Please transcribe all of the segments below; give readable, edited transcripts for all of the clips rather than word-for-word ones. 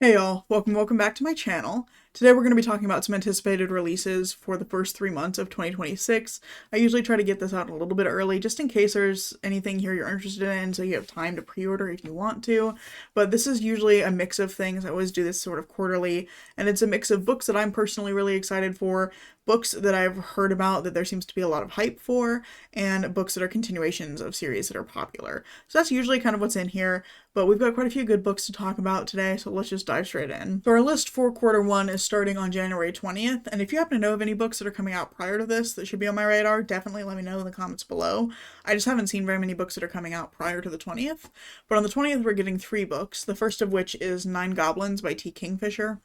Hey y'all, welcome back to my channel. Today we're going to be talking about some anticipated releases for the first 3 months of 2026. I usually try to get this out a little bit early just in case there's anything here you're interested in so you have time to pre-order if you want to. But this is usually a mix of things. I always do this sort of quarterly, and it's a mix of books that I'm personally really excited for, books that I've heard about that there seems to be a lot of hype for, and books that are continuations of series that are popular. So that's usually kind of what's in here, but we've got quite a few good books to talk about today, so let's just dive straight in. So our list for quarter one is starting on January 20th, and if you happen to know of any books that are coming out prior to this that should be on my radar, definitely let me know in the comments below. I just haven't seen very many books that are coming out prior to the 20th, but on the 20th we're getting 3 books, the first of which is Nine Goblins by T. Kingfisher.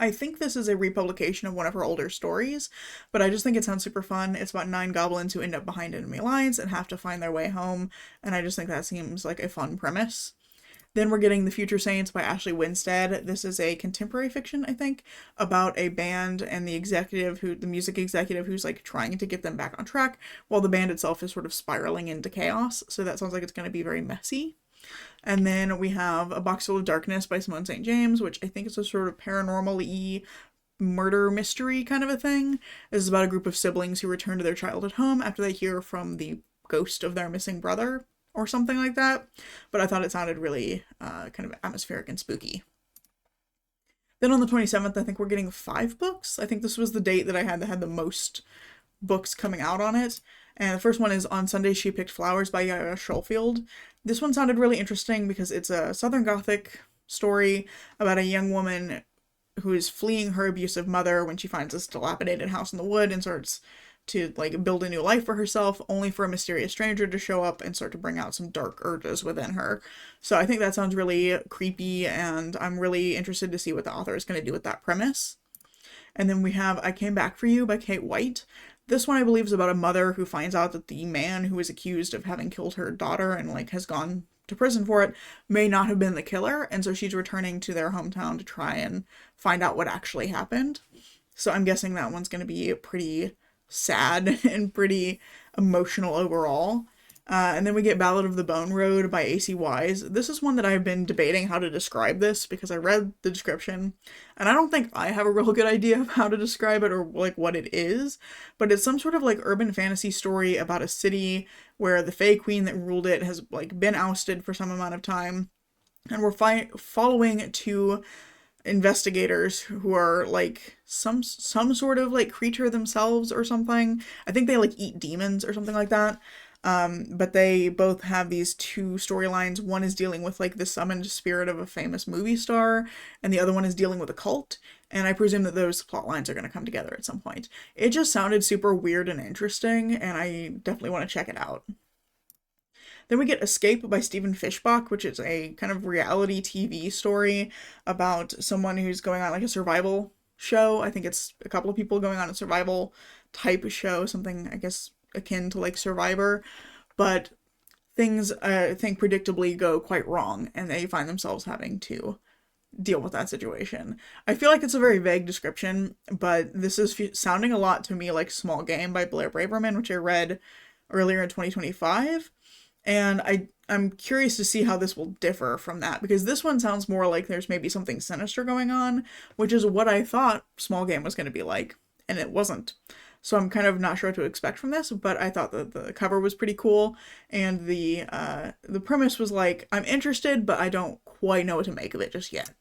I think this is a republication of one of her older stories, but I just think it sounds super fun. It's about 9 goblins who end up behind enemy lines and have to find their way home, and I just think that seems like a fun premise. Then we're getting The Future Saints by Ashley Winstead. This is a contemporary fiction, I think, about a band and the music executive who's like trying to get them back on track while the band itself is sort of spiraling into chaos. So that sounds like it's going to be very messy. And then we have A Box Full of Darkness by Simone St. James, which I think is a sort of paranormal-y murder mystery kind of a thing. This is about a group of siblings who return to their childhood home after they hear from the ghost of their missing brother or something like that. But I thought it sounded really kind of atmospheric and spooky. Then on the 27th, I think we're getting 5 books. I think this was the date that had the most books coming out on it. And the first one is On Sunday She Picked Flowers by Yaya Schofield. This one sounded really interesting because it's a Southern Gothic story about a young woman who is fleeing her abusive mother when she finds this dilapidated house in the wood and starts to like build a new life for herself, only for a mysterious stranger to show up and start to bring out some dark urges within her. So I think that sounds really creepy, and I'm really interested to see what the author is going to do with that premise. And then we have I Came Back for You by Kate White. This one I believe is about a mother who finds out that the man who is accused of having killed her daughter and like has gone to prison for it may not have been the killer, and so she's returning to their hometown to try and find out what actually happened. So I'm guessing that one's going to be pretty sad and pretty emotional overall. And then we get Ballad of the Bone Road by A.C. Wise. This is one that I've been debating how to describe this because I read the description and I don't think I have a real good idea of how to describe it or like what it is, but it's some sort of like urban fantasy story about a city where the Fae Queen that ruled it has like been ousted for some amount of time, and we're following 2 investigators who are like some sort of like creature themselves or something. I think they like eat demons or something like that. But they both have these 2 storylines. One is dealing with like the summoned spirit of a famous movie star, and the other one is dealing with a cult. And I presume that those plot lines are going to come together at some point. It just sounded super weird and interesting, and I definitely want to check it out. Then we get Escape by Stephen Fishbach, which is a kind of reality TV story about someone who's going on like a survival show. I think it's a couple of people going on a survival type of show, something I guess akin to like Survivor, but things I think predictably go quite wrong and they find themselves having to deal with that situation. I feel like it's a very vague description, but this is sounding a lot to me like Small Game by Blair Braverman, which I read earlier in 2025. And I'm curious to see how this will differ from that, because this one sounds more like there's maybe something sinister going on, which is what I thought Small Game was going to be like, and it wasn't. So I'm kind of not sure what to expect from this, but I thought that the cover was pretty cool, and the premise was like, I'm interested, but I don't quite know what to make of it just yet.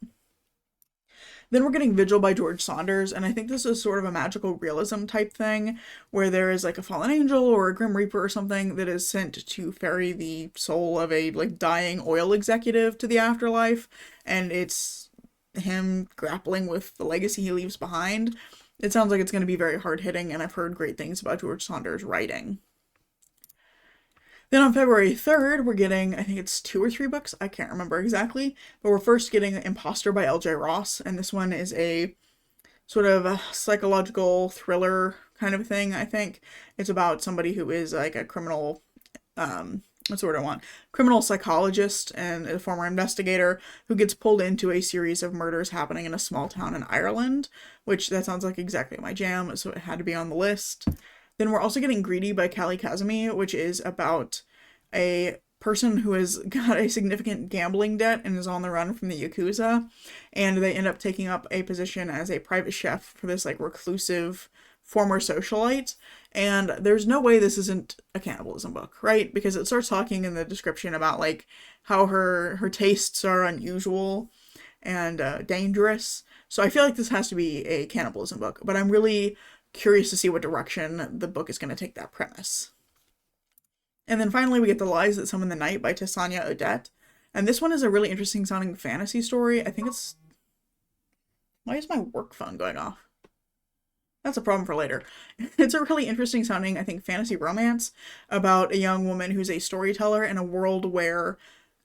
Then we're getting Vigil by George Saunders, and I think this is sort of a magical realism type thing, where there is like a fallen angel or a grim reaper or something that is sent to ferry the soul of a like dying oil executive to the afterlife, and it's him grappling with the legacy he leaves behind. It sounds like it's going to be very hard hitting, and I've heard great things about George Saunders' writing. Then on February 3rd, we're getting, I think it's 2 or 3 books, I can't remember exactly, but we're first getting Imposter by L.J. Ross, and this one is a sort of a psychological thriller kind of thing, I think. It's about somebody who is like a criminal, what's the word I want? Criminal psychologist and a former investigator who gets pulled into a series of murders happening in a small town in Ireland, which that sounds like exactly my jam, so it had to be on the list. Then we're also getting Greedy by Callie Kazemi, which is about a person who has got a significant gambling debt and is on the run from the Yakuza, and they end up taking up a position as a private chef for this like reclusive former socialite. And there's no way this isn't a cannibalism book, right? Because it starts talking in the description about like how her tastes are unusual and dangerous. So I feel like this has to be a cannibalism book, but I'm really curious to see what direction the book is going to take that premise. And then finally, we get The Lies That Summon the Night by Tessania Odette. And this one is a really interesting sounding fantasy story. I think it's... Why is my work phone going off? That's a problem for later. It's a really interesting sounding, I think, fantasy romance about a young woman who's a storyteller in a world where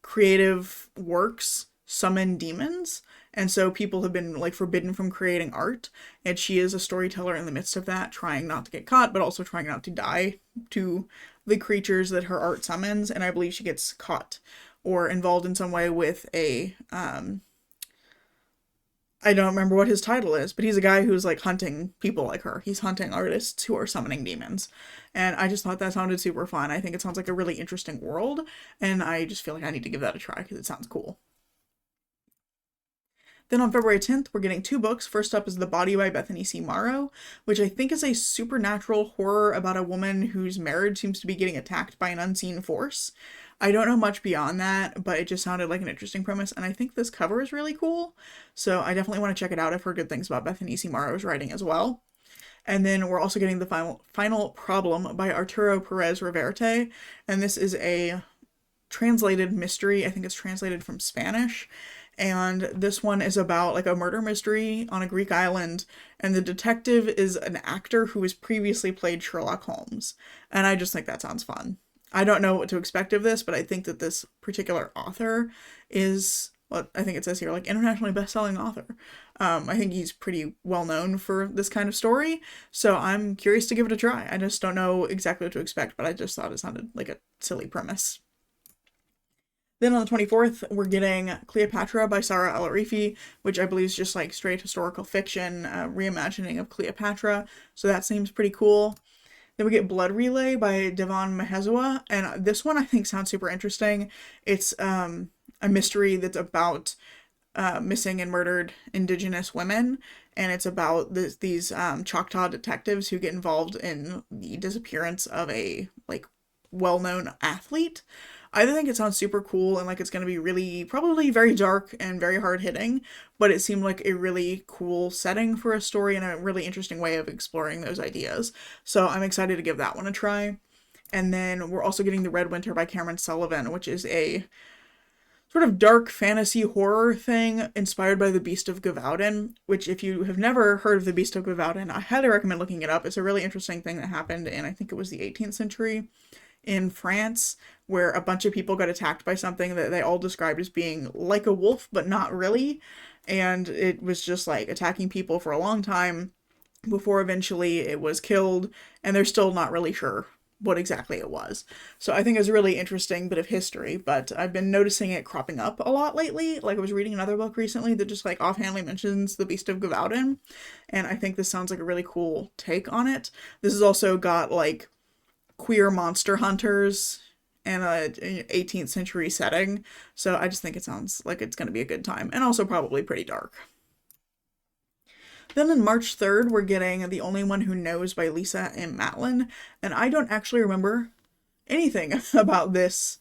creative works summon demons. And so people have been like forbidden from creating art. And she is a storyteller in the midst of that, trying not to get caught, but also trying not to die to the creatures that her art summons. And I believe she gets caught or involved in some way with a, I don't remember what his title is, but he's a guy who's like hunting people like her. He's hunting artists who are summoning demons. And I just thought that sounded super fun. I think it sounds like a really interesting world. And I just feel like I need to give that a try because it sounds cool. Then on February 10th, we're getting 2 books. First up is The Body by Bethany C. Morrow, which I think is a supernatural horror about a woman whose marriage seems to be getting attacked by an unseen force. I don't know much beyond that, but it just sounded like an interesting premise, and I think this cover is really cool. So I definitely want to check it out. I've heard good things about Bethany C. Morrow's writing as well. And then we're also getting The Final Problem by Arturo Perez Reverte, and this is a translated mystery. I think it's translated from Spanish. And this one is about like a murder mystery on a Greek island, and the detective is an actor who has previously played Sherlock Holmes. And I just think that sounds fun. I don't know what to expect of this, but I think that this particular author is, what I think it says here, like internationally best-selling author. I think he's pretty well known for this kind of story, so I'm curious to give it a try. I just don't know exactly what to expect, but I just thought it sounded like a silly premise. Then on the 24th, we're getting Cleopatra by Sara El-Arifi, which I believe is just like straight historical fiction, reimagining of Cleopatra. So that seems pretty cool. Then we get Blood Relay by Devon Mehezwa, and this one I think sounds super interesting. It's a mystery that's about missing and murdered Indigenous women, and it's about these Choctaw detectives who get involved in the disappearance of a like well-known athlete. I think it sounds super cool and like it's going to be really, probably very dark and very hard hitting, but it seemed like a really cool setting for a story and a really interesting way of exploring those ideas. So I'm excited to give that one a try. And then we're also getting The Red Winter by Cameron Sullivan, which is a sort of dark fantasy horror thing inspired by The Beast of Gavaudan, which if you have never heard of The Beast of Gavaudan, I highly recommend looking it up. It's a really interesting thing that happened in, I think it was the 18th century in France, where a bunch of people got attacked by something that they all described as being like a wolf, but not really. And it was just like attacking people for a long time before eventually it was killed, and they're still not really sure what exactly it was. So I think it's a really interesting bit of history, but I've been noticing it cropping up a lot lately. Like I was reading another book recently that just like offhandedly mentions The Beast of Gavaudan, and I think this sounds like a really cool take on it. This has also got like queer monster hunters and an 18th century setting, so I just think it sounds like it's going to be a good time, and also probably pretty dark. Then on March 3rd, we're getting The Only One Who Knows by Lisa M. Matlin, and I don't actually remember anything about this.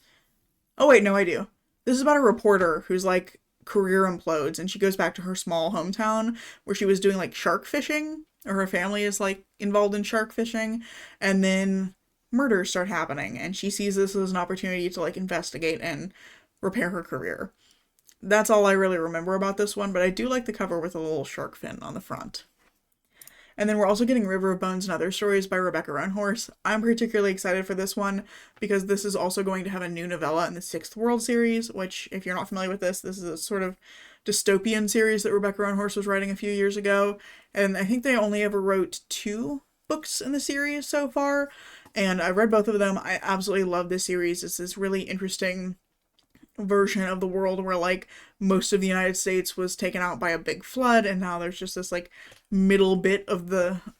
Oh wait, no, I do. This is about a reporter whose like career implodes, and she goes back to her small hometown where she was doing like shark fishing, or her family is like involved in shark fishing, and then murders start happening, and she sees this as an opportunity to like investigate and repair her career. That's all I really remember about this one, but I do like the cover with a little shark fin on the front. And then we're also getting River of Bones and Other Stories by Rebecca Roanhorse. I'm particularly excited for this one because this is also going to have a new novella in the Sixth World series, which, if you're not familiar with this is a sort of dystopian series that Rebecca Roanhorse was writing a few years ago. And I think they only ever wrote 2 books in the series so far, and I read both of them. I absolutely love this series. It's this really interesting version of the world where like most of the United States was taken out by a big flood, and now there's just this like middle bit of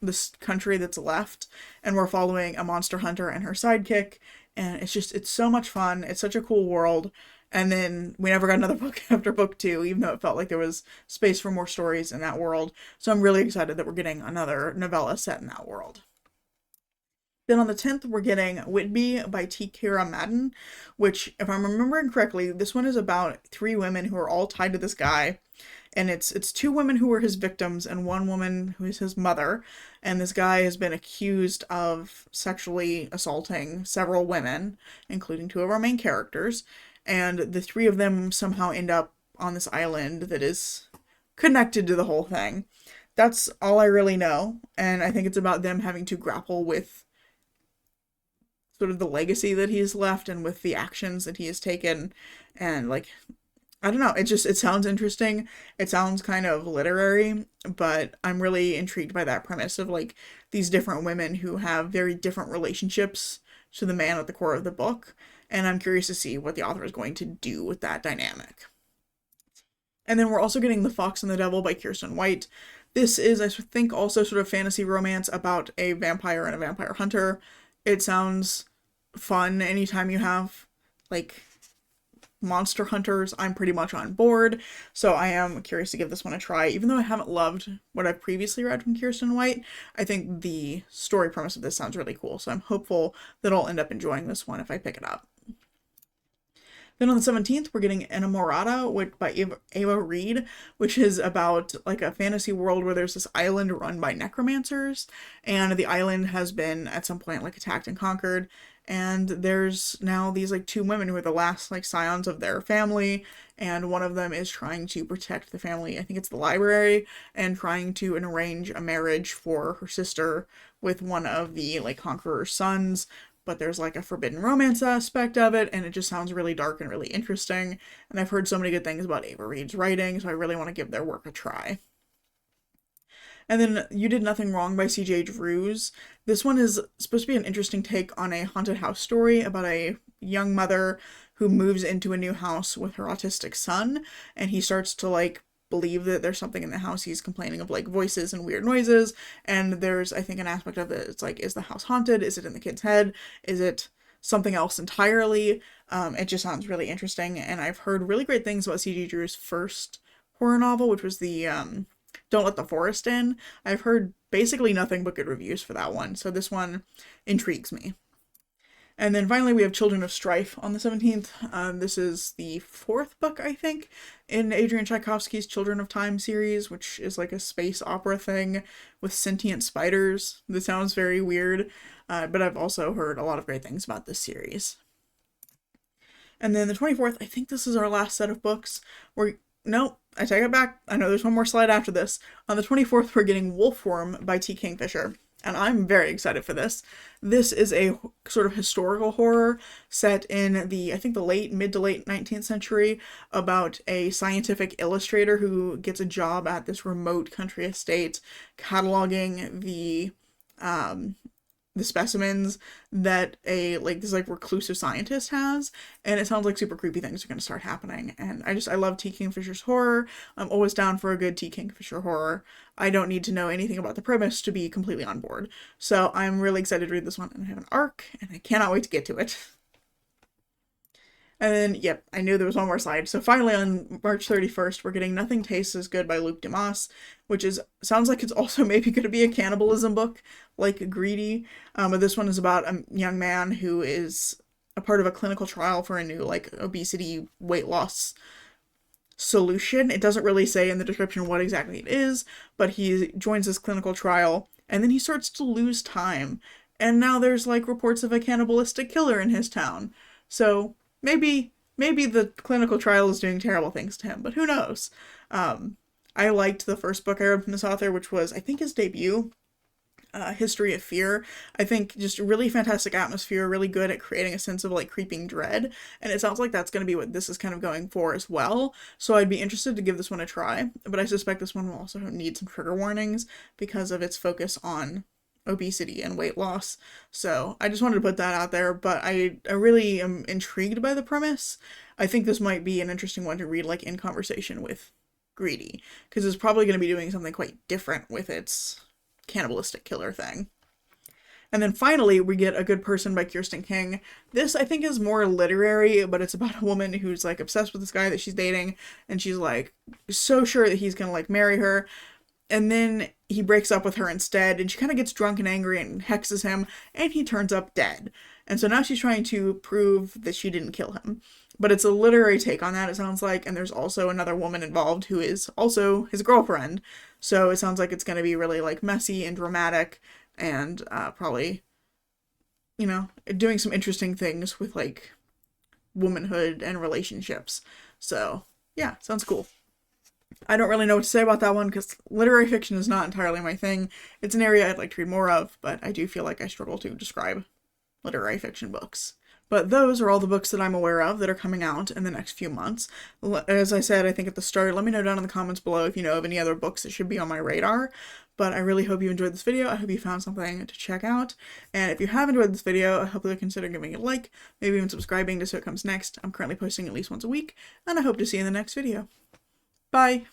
this country that's left, and we're following a monster hunter and her sidekick, and it's so much fun. It's such a cool world. And then we never got another book after book two, even though it felt like there was space for more stories in that world. So I'm really excited that we're getting another novella set in that world. Then on the 10th, we're getting Whitby by T. Kira Madden, which, if I'm remembering correctly, this one is about three women who are all tied to this guy. And it's two women who were his victims and one woman who is his mother. And this guy has been accused of sexually assaulting several women, including two of our main characters. And the three of them somehow end up on this island that is connected to the whole thing. That's all I really know. And I think it's about them having to grapple with sort of the legacy that he's left and with the actions that he has taken. And like, I don't know, it sounds interesting. It sounds kind of literary, but I'm really intrigued by that premise of like these different women who have very different relationships to the man at the core of the book. And I'm curious to see what the author is going to do with that dynamic. And then we're also getting The Fox and the Devil by Kiersten White. This is, I think, also sort of fantasy romance about a vampire and a vampire hunter. It sounds fun. Anytime you have like monster hunters, I'm pretty much on board. So I am curious to give this one a try. Even though I haven't loved what I've previously read from Kiersten White, I think the story premise of this sounds really cool. So I'm hopeful that I'll end up enjoying this one if I pick it up. Then on the 17th, we're getting Enamorada by Ava Reed, which is about like a fantasy world where there's this island run by necromancers, and the island has been at some point like attacked and conquered, and there's now these like two women who are the last like scions of their family, and one of them is trying to protect the family, I think it's the library, and trying to arrange a marriage for her sister with one of the like conqueror's sons. But there's like a forbidden romance aspect of it, and it just sounds really dark and really interesting. And I've heard so many good things about Ava Reed's writing, so I really want to give their work a try. And then You Did Nothing Wrong by C.J. Drews. This one is supposed to be an interesting take on a haunted house story about a young mother who moves into a new house with her autistic son, and he starts to like believe that there's something in the house. He's complaining of like voices and weird noises, and there's, I think, an aspect of it, it's like, is the house haunted? Is it in the kid's head? Is it something else entirely? It just sounds really interesting, and I've heard really great things about C.J. Drew's first horror novel, which was the Don't Let the Forest In. I've heard basically nothing but good reviews for that one, so this one intrigues me. And then finally, we have Children of Strife on the 17th. This is the fourth book, I think, in Adrian Tchaikovsky's Children of Time series, which is like a space opera thing with sentient spiders. This sounds very weird, but I've also heard a lot of great things about this series. And then the 24th, I think this is our last set of books. No, I take it back. I know there's one more slide after this. On the 24th, we're getting Wolfworm by T. Kingfisher. And I'm very excited for this. This is a sort of historical horror set in the, I think, the mid to late 19th century, about a scientific illustrator who gets a job at this remote country estate cataloging the specimens that this reclusive scientist has, and it sounds like super creepy things are going to start happening. And I love T. Kingfisher's horror. I'm always down for a good T. Kingfisher horror. I don't need to know anything about the premise to be completely on board. So I'm really excited to read this one, and I have an arc, and I cannot wait to get to it. And then, yep, I knew there was one more slide. So finally, on March 31st, we're getting Nothing Tastes as Good by Luc Dumas, which sounds like it's also maybe going to be a cannibalism book, like Greedy. But this one is about a young man who is a part of a clinical trial for a new, obesity weight loss solution. It doesn't really say in the description what exactly it is, but he joins this clinical trial, and then he starts to lose time. And now there's, reports of a cannibalistic killer in his town. So maybe the clinical trial is doing terrible things to him, but who knows? I liked the first book I read from this author, which was, I think, his debut, History of Fear. I think just really fantastic atmosphere, really good at creating a sense of creeping dread, and it sounds like that's going to be what this is kind of going for as well. So I'd be interested to give this one a try, but I suspect this one will also need some trigger warnings because of its focus on obesity and weight loss. So I just wanted to put that out there, but I really am intrigued by the premise. I think this might be an interesting one to read in conversation with Greedy, because it's probably going to be doing something quite different with its cannibalistic killer thing. And then finally, we get A Good Person by Kirsten King. This, I think, is more literary, but it's about a woman who's, like, obsessed with this guy that she's dating, and she's, like, so sure that he's gonna, like, marry her. And then he breaks up with her instead, and she kind of gets drunk and angry and hexes him, and he turns up dead. And so now she's trying to prove that she didn't kill him. But it's a literary take on that, it sounds like, and there's also another woman involved who is also his girlfriend. So it sounds like it's going to be really, like, messy and dramatic, and probably, you know, doing some interesting things with, like, womanhood and relationships. So, yeah, sounds cool. I don't really know what to say about that one because literary fiction is not entirely my thing. It's an area I'd like to read more of, but I do feel like I struggle to describe literary fiction books. But those are all the books that I'm aware of that are coming out in the next few months. As I said, I think at the start, let me know down in the comments below if you know of any other books that should be on my radar. But I really hope you enjoyed this video. I hope you found something to check out. And if you have enjoyed this video, I hope you'll consider giving it a like, maybe even subscribing to So It Comes Next. I'm currently posting at least once a week, and I hope to see you in the next video. Bye!